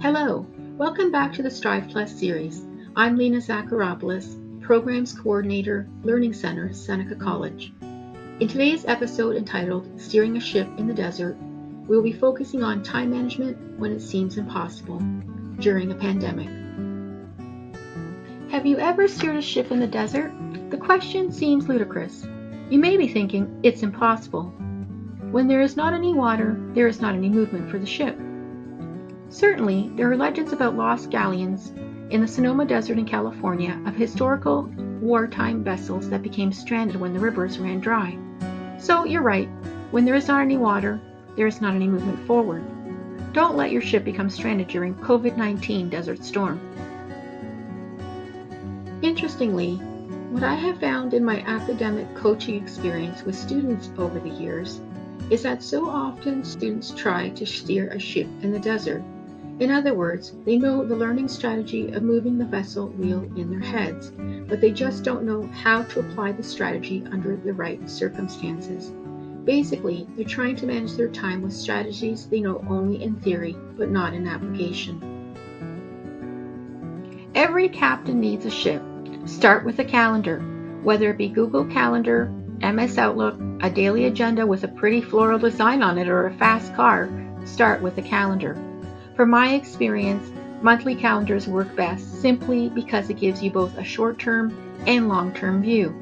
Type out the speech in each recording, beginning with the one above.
Hello, welcome back to the Strive Plus series. I'm Lena Zakharopoulos, Programs Coordinator, Learning Center, Seneca College. In today's episode entitled Steering a Ship in the Desert, we will be focusing on time management when it seems impossible during a pandemic. Have you ever steered a ship in the desert? The question seems ludicrous. You may be thinking it's impossible. When there is not any water, there is not any movement for the ship. Certainly, there are legends about lost galleons in the Sonoma Desert in California of historical wartime vessels that became stranded when the rivers ran dry. So you're right, when there is not any water, there is not any movement forward. Don't let your ship become stranded during COVID-19 desert storm. Interestingly, what I have found in my academic coaching experience with students over the years is that so often students try to steer a ship in the desert. In other words, they know the learning strategy of moving the vessel wheel in their heads, but they just don't know how to apply the strategy under the right circumstances. Basically, they're trying to manage their time with strategies they know only in theory, but not in application. Every captain needs a ship. Start with a calendar, whether it be Google Calendar, MS Outlook, a daily agenda with a pretty floral design on it, or a fast car. Start with a calendar. From my experience, monthly calendars work best simply because it gives you both a short-term and long-term view.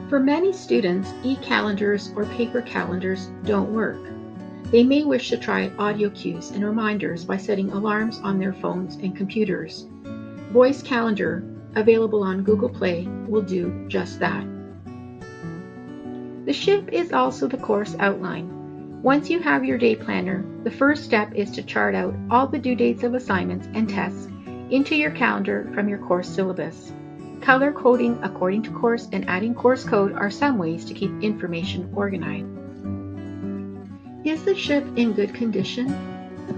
For many students, e-calendars or paper calendars don't work. They may wish to try audio cues and reminders by setting alarms on their phones and computers. Voice Calendar, available on Google Play, will do just that. The ship is also the course outline. Once you have your day planner, the first step is to chart out all the due dates of assignments and tests into your calendar from your course syllabus. Color coding according to course and adding course code are some ways to keep information organized. Is the ship in good condition?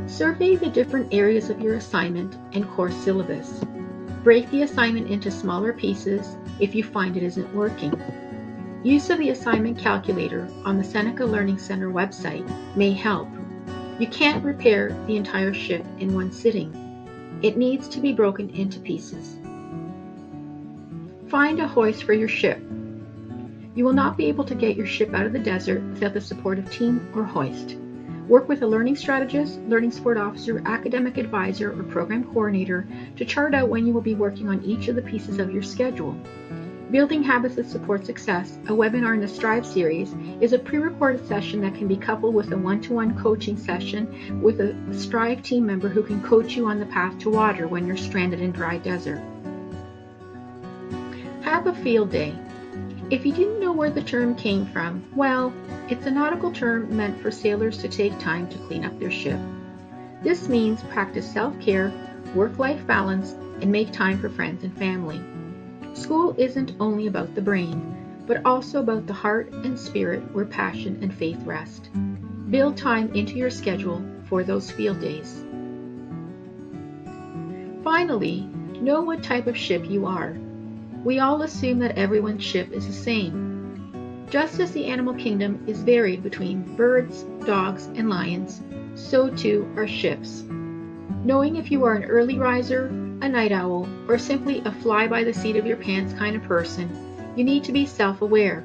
Survey the different areas of your assignment and course syllabus. Break the assignment into smaller pieces if you find it isn't working. Use of the assignment calculator on the Seneca Learning Center website may help. You can't repair the entire ship in one sitting. It needs to be broken into pieces. Find a hoist for your ship. You will not be able to get your ship out of the desert without the support of team or hoist. Work with a learning strategist, learning support officer, academic advisor, or program coordinator to chart out when you will be working on each of the pieces of your schedule. Building Habits that Support Success, a webinar in the Strive series, is a pre-recorded session that can be coupled with a one-to-one coaching session with a Strive team member who can coach you on the path to water when you're stranded in dry desert. Have a field day. If you didn't know where the term came from, well, it's a nautical term meant for sailors to take time to clean up their ship. This means practice self-care, work-life balance, and make time for friends and family. School isn't only about the brain, but also about the heart and spirit where passion and faith rest. Build time into your schedule for those field days. Finally, know what type of ship you are. We all assume that everyone's ship is the same. Just as the animal kingdom is varied between birds, dogs, and lions, so too are ships. Knowing if you are an early riser, a night owl, or simply a fly by the seat of your pants kind of person, you need to be self-aware.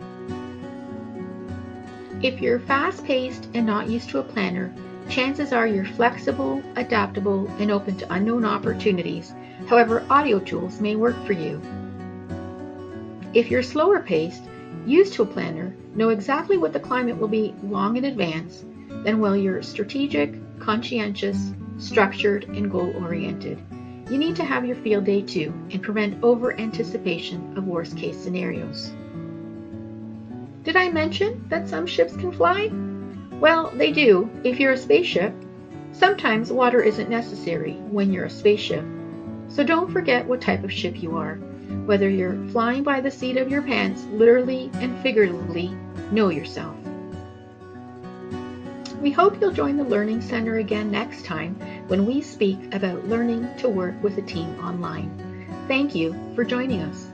If you're fast-paced and not used to a planner, chances are you're flexible, adaptable, and open to unknown opportunities. However, audio tools may work for you. If you're slower paced, used to a planner, know exactly what the climate will be long in advance, then while you're strategic, conscientious, structured, and goal-oriented, you need to have your field day too and prevent over-anticipation of worst-case scenarios. Did I mention that some ships can fly? Well, they do if you're a spaceship. Sometimes water isn't necessary when you're a spaceship. So don't forget what type of ship you are. Whether you're flying by the seat of your pants, literally and figuratively, know yourself. We hope you'll join the Learning Center again next time when we speak about learning to work with a team online. Thank you for joining us.